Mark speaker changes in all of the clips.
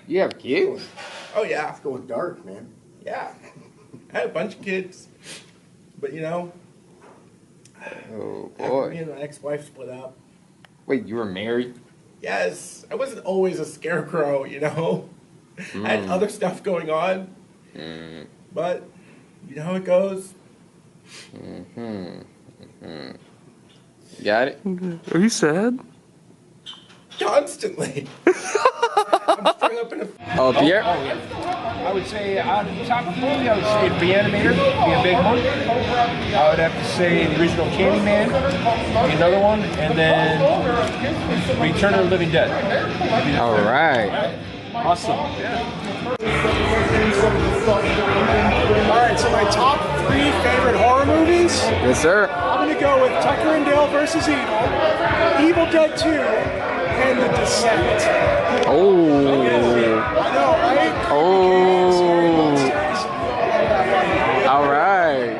Speaker 1: You have kids?
Speaker 2: Oh yeah.
Speaker 3: It's going dark, man.
Speaker 2: Yeah. I had a bunch of kids. But you know,
Speaker 1: Oh
Speaker 2: after
Speaker 1: boy.
Speaker 2: me and my ex-wife split up.
Speaker 1: Wait, you were married?
Speaker 2: Yes, I wasn't always a scarecrow, you know. I had other stuff going on. But you know how it goes.
Speaker 1: Got it?
Speaker 4: Are you sad?
Speaker 2: Constantly. I'm strung up in a...
Speaker 1: Oh, Pierre?
Speaker 5: I would say out of the top three, I would say Reanimator be a big one. I would have to say the original Candyman be another one, and then Return of the Living Dead.
Speaker 1: All right.
Speaker 4: Awesome.
Speaker 6: Alright, so my top 3 favorite horror movies.
Speaker 1: Yes, sir.
Speaker 6: I'm gonna go with Tucker and Dale versus Evil, Evil Dead 2, and The Descent.
Speaker 1: Oh.
Speaker 6: I know, right?
Speaker 1: Oh. All right.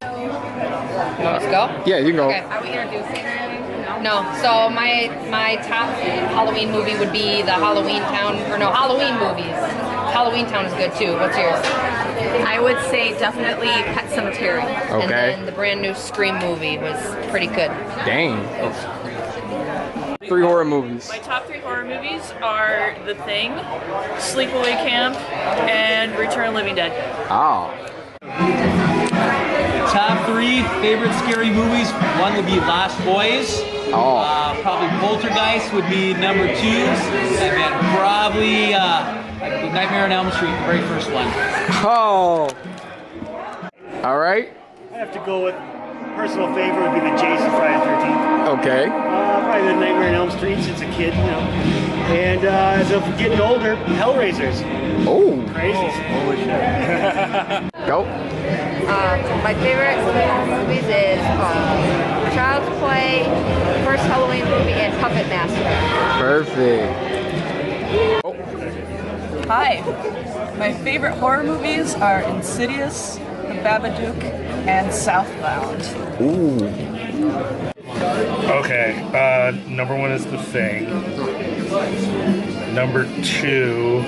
Speaker 7: You want us to go?
Speaker 1: Yeah, you can go.
Speaker 7: Okay. Are we introducing them? No. So my top Halloween movie would be the Halloween movies. Halloween Town is good too. What's yours?
Speaker 8: I would say definitely Pet Sematary.
Speaker 1: Okay.
Speaker 7: And then the brand new Scream movie was pretty good.
Speaker 1: Dang. 3 horror movies.
Speaker 8: My top 3 horror movies are The Thing, Sleepaway Camp, and Return of the Living Dead.
Speaker 1: Oh.
Speaker 9: Top 3 favorite scary movies. One would be Lost Boys.
Speaker 1: Oh.
Speaker 9: Probably Poltergeist would be number 2. And then probably Nightmare on Elm Street, the very first one.
Speaker 1: Oh. All right.
Speaker 10: I have to go with personal favorite would be the Jason Friday the 13th.
Speaker 1: Okay.
Speaker 10: Probably the Nightmare on Elm Street since a kid, you know. And as I'm getting older, Hellraisers.
Speaker 1: Oh.
Speaker 10: Crazy. Holy shit.
Speaker 1: Go.
Speaker 7: My favorite horror movies is Child's Play, first Halloween movie, and Puppet Master.
Speaker 1: Perfect.
Speaker 8: Hi. My favorite horror movies are Insidious, The Babadook, and Southbound.
Speaker 1: Ooh.
Speaker 11: Okay, number 1 is The Thing. Number 2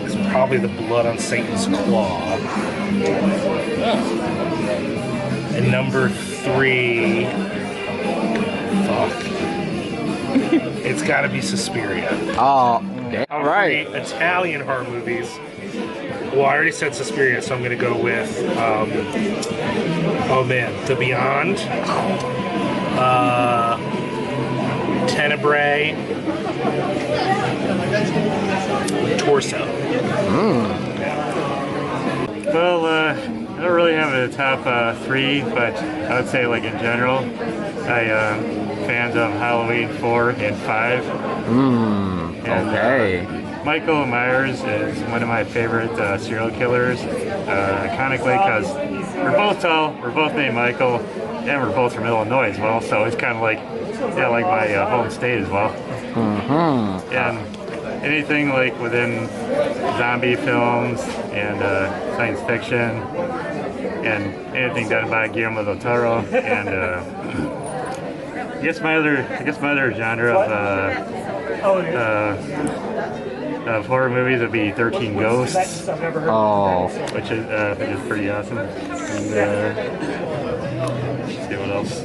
Speaker 11: is probably The Blood on Satan's Claw. And number 3, it's gotta be Suspiria.
Speaker 1: Oh, all right.
Speaker 11: Italian horror movies. Well, I already said Suspiria, so I'm gonna go with, oh man, The Beyond. Tenebrae, Torso.
Speaker 12: Well, I don't really have a top 3, but I would say, like, in general, I fans of Halloween 4 and 5. And,
Speaker 1: okay.
Speaker 12: Michael Myers is one of my favorite serial killers, iconically, because we're both tall, we're both named Michael, and we're both from Illinois as well, so it's kind of like, yeah, like my home state as well. And anything like within zombie films and science fiction, and anything done by Guillermo del Toro, and I guess my other genre of horror movies would be 13 Ghosts.
Speaker 1: Oh.
Speaker 12: Which is pretty awesome. And let's see what else.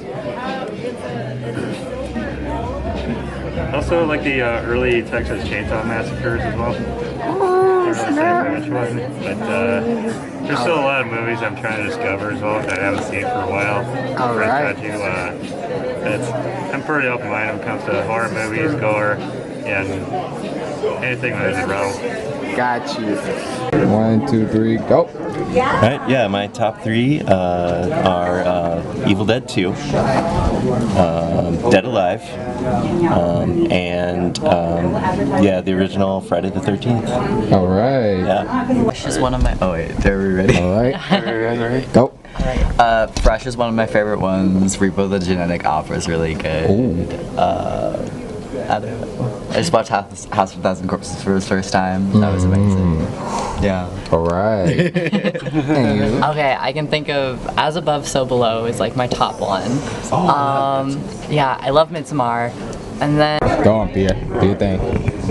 Speaker 12: Also like the early Texas Chainsaw Massacres as well.
Speaker 1: Oh,
Speaker 12: snap. Which one, but there's still a lot of movies I'm trying to discover as well that I haven't seen for a while.
Speaker 1: All right.
Speaker 12: I'm pretty open-minded when it comes to horror movies, gore, and anything within the realm.
Speaker 1: Got you. 1, 2, 3, go.
Speaker 13: Alright, yeah, my top 3 are Evil Dead 2, Dead Alive, and yeah, the original Friday the 13th.
Speaker 1: Alright.
Speaker 13: Yeah.
Speaker 14: Fresh is one of my. Oh wait, are we ready?
Speaker 1: Alright. Go.
Speaker 14: Fresh is one of my favorite ones. Repo the Genetic Opera is really good. I don't know. I just watched House of a Thousand Corpses for the first time. That was amazing. Yeah.
Speaker 1: Alright.
Speaker 14: Okay, I can think of As Above, So Below is like my top one. Yeah, I love Midsommar. And then...
Speaker 1: Go on, Pierre. Do your thing.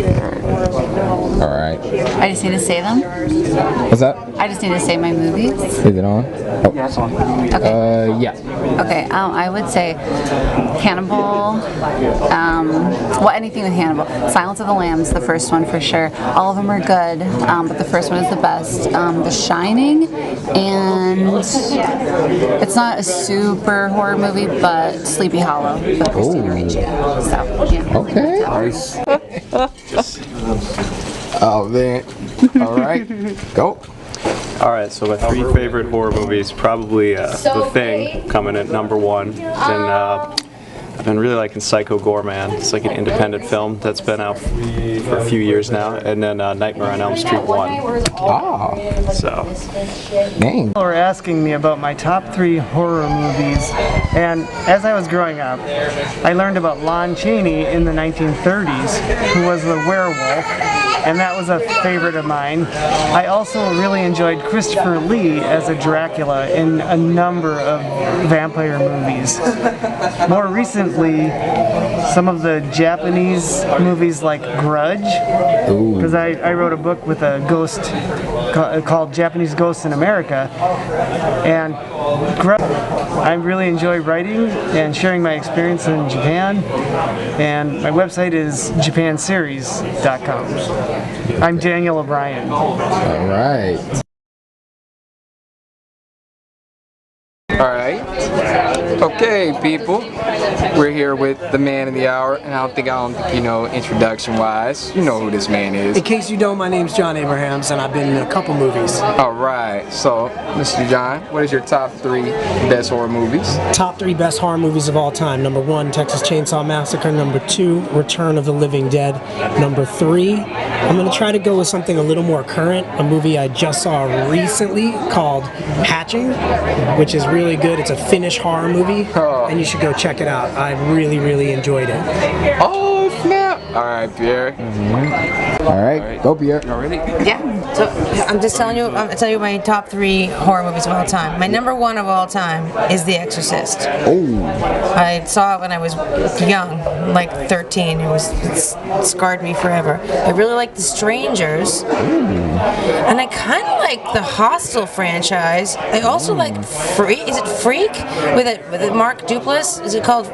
Speaker 1: Alright.
Speaker 3: I just need to say them?
Speaker 1: What's that?
Speaker 3: I just need to say my movies?
Speaker 1: Is it on? Oh. Yeah, it's on. Yeah.
Speaker 3: Okay, I would say Hannibal, well, anything with Hannibal. Silence of the Lambs, the first one for sure. All of them are good, but the first one is the best. The Shining, and it's not a super horror movie, but Sleepy Hollow with Christina Ricci. So, yeah.
Speaker 1: Okay.
Speaker 4: Nice.
Speaker 1: Oh, man. Alright. Go.
Speaker 4: Alright, so my 3 favorite horror movies, probably The Thing coming at number 1. Then I've been really liking Psycho Goreman. It's like an independent film that's been out for a few years now. And then Nightmare on Elm Street 1.
Speaker 1: Ah.
Speaker 4: So.
Speaker 1: Dang.
Speaker 10: People were asking me about my top 3 horror movies, and as I was growing up, I learned about Lon Chaney in the 1930s, who was the werewolf, and that was a favorite of mine. I also really enjoyed Christopher Lee as a Dracula in a number of vampire movies. More recently, some of the Japanese movies like Grudge, because I wrote a book with a ghost called Japanese Ghosts in America, and I really enjoy writing and sharing my experience in Japan, and my website is japanseries.com. I'm Daniel O'Brien.
Speaker 1: Alright.
Speaker 15: Alright. Okay, people. We're here with the man of the hour, and I don't think you know, introduction-wise, you know who this man is.
Speaker 16: In case you don't, my name's John Abrahams, and I've been in a couple movies.
Speaker 15: Alright, so, Mr. John, what is your top 3 best horror movies?
Speaker 16: Top 3 best horror movies of all time. Number 1, Texas Chainsaw Massacre. Number 2, Return of the Living Dead. Number 3, I'm going to try to go with something a little more current, a movie I just saw recently called Hatching, which is really good. It's a Finnish horror movie, and you should go check it out. I really, really enjoyed it.
Speaker 15: Oh, snap! Alright, Pierre.
Speaker 1: Alright, go Pierre.
Speaker 15: Already?
Speaker 17: Yeah. So I'm just telling you, my top 3 horror movies of all time. My number 1 of all time is The Exorcist.
Speaker 1: Oh.
Speaker 17: I saw it when I was young, like 13. It scarred me forever. I really like The Strangers, and I kind of like the Hostel franchise. I also like Freak. Is it Freak with Mark Duplass? Is it called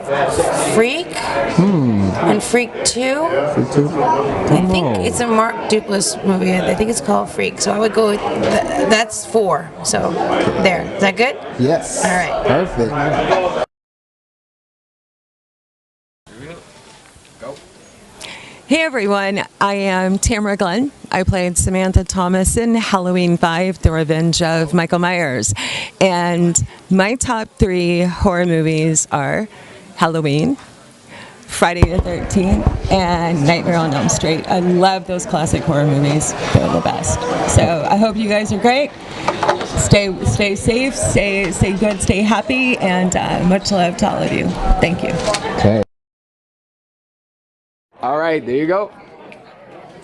Speaker 17: Freak? And Freak 2. I think it's a Mark Duplass movie. I think it's called Freak. So I would go with that's 4. So there. Is that good?
Speaker 1: Yes.
Speaker 17: All right.
Speaker 1: Perfect.
Speaker 18: Hey everyone, I am Tamara Glenn. I played Samantha Thomas in Halloween 5, The Revenge of Michael Myers. And my top 3 horror movies are Halloween, Friday the 13th, and Nightmare on Elm Street. I love those classic horror movies. They're the best. So I hope you guys are great. Stay safe, stay good, stay happy, and much love to all of you. Thank you.
Speaker 1: Okay.
Speaker 15: Alright, there you go.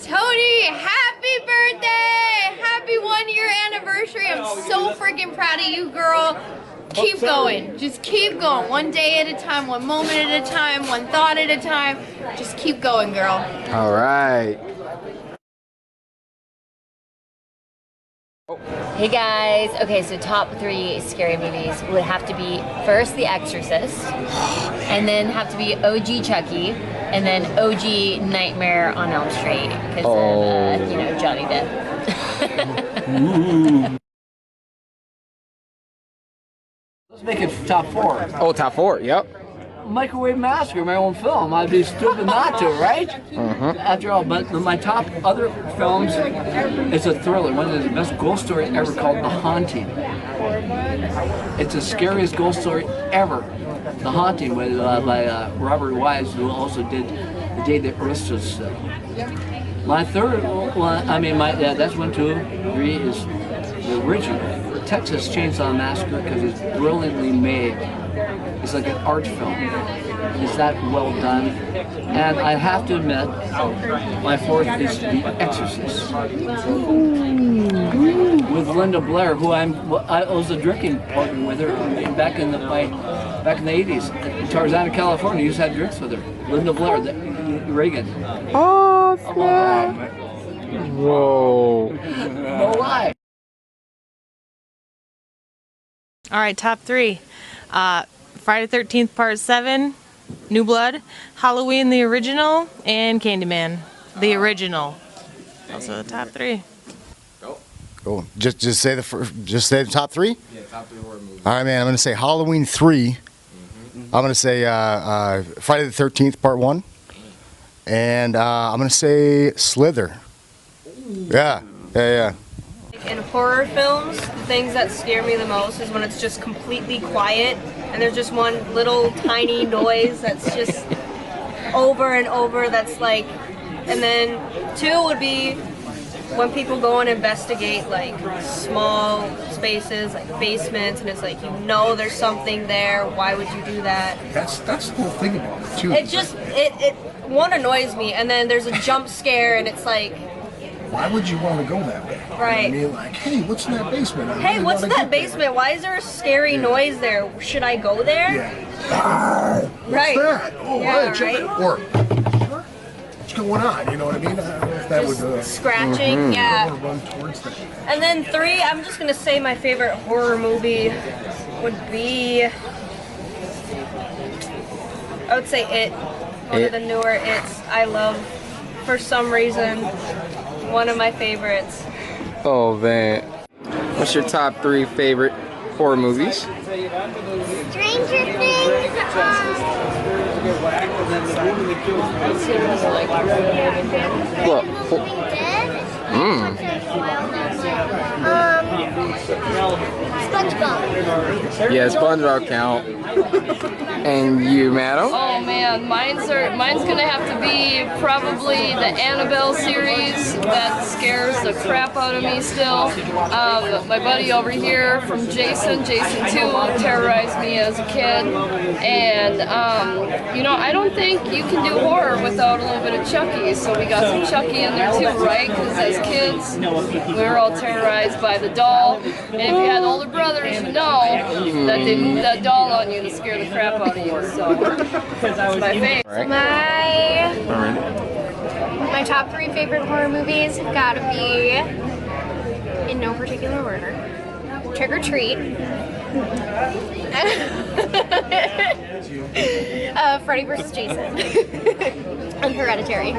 Speaker 7: Tony, happy birthday! Happy 1-year anniversary. I'm so freaking proud of you, girl. Keep going. Just keep going. One day at a time, one moment at a time, one thought at a time. Just keep going, girl.
Speaker 15: Alright.
Speaker 19: Hey guys, okay, so top 3 scary movies would have to be first The Exorcist, and then have to be OG Chucky, and then OG Nightmare on Elm Street, because of, you know, Johnny Depp.
Speaker 20: Let's make it top 4.
Speaker 15: Oh, top 4, yep.
Speaker 20: Microwave Massacre, my own film. I'd be stupid not to, right? After all, but my top other films is a thriller, one of the best ghost stories ever called The Haunting. It's the scariest ghost story ever. The Haunting, by Robert Wise, who also did The Day the Earth Stood Still. My third one, that's 1, 2, 3 is the original, Texas Chainsaw Massacre, because it's brilliantly made. It's like an art film. It's that well done. And I have to admit, my 4th is The Exorcist. With Linda Blair, who I was a drinking partner with her back in the 80s. In Tarzana, California, I used to have drinks with her. Linda Blair, Reagan.
Speaker 15: Oh, snap. Whoa.
Speaker 20: No lie.
Speaker 21: All right, top three. Friday the 13th, Part 7, New Blood, Halloween the original, and Candyman the original. Those are the top three.
Speaker 22: Cool. Just say the top three.
Speaker 1: Yeah, top three horror movies.
Speaker 22: All right, man. I'm gonna say Halloween 3. I'm gonna say Friday the 13th Part 1, and I'm gonna say Slither. Yeah.
Speaker 23: In horror films, the things that scare me the most is when it's just completely quiet and there's just one little tiny noise that's just over and over that's like, and then 2 would be when people go and investigate like small spaces, like basements, and it's like, you know there's something there, why would you do that?
Speaker 6: That's the whole thing about it too.
Speaker 23: It just, it one annoys me, and then there's a jump scare and it's like,
Speaker 6: why would you want to go that way?
Speaker 23: Right.
Speaker 6: I mean, like, hey, what's in that basement? I
Speaker 23: hey,
Speaker 6: really
Speaker 23: what's
Speaker 6: wanna
Speaker 23: that
Speaker 6: get there.
Speaker 23: basement? Why is there a scary noise there? Should I go there?
Speaker 6: Yeah. What's
Speaker 23: Right.
Speaker 6: that? Oh,
Speaker 23: Yeah,
Speaker 6: hey, check it. Or, what's going on? You know what I mean? I don't know if that would
Speaker 23: Scratching, yeah.
Speaker 6: I wanna run towards that.
Speaker 23: And then 3, I'm just gonna say my favorite horror movie would be, I would say It. One of the newer It's. I love, for some reason, one of my favorites.
Speaker 15: Oh, man. What's your top 3 favorite horror movies?
Speaker 7: Stranger Things.
Speaker 15: Look.
Speaker 7: SpongeBob.
Speaker 15: Yeah, SpongeBob count. And you, madam?
Speaker 24: Oh man, mine's gonna have to be probably the Annabelle series. That scares the crap out of me still. My buddy over here from Jason 2 terrorized me as a kid. And you know, I don't think you can do horror without a little bit of Chucky. So we got some Chucky in there too, right? Because as kids, we were all terrorized by the doll. And if you had older brothers, you know that they moved that doll on you to scare the crap out of you. So that's my favorite.
Speaker 7: My top 3 favorite horror movies have got to be, in no particular order, Trick or Treat, Freddy vs. Jason, and Hereditary.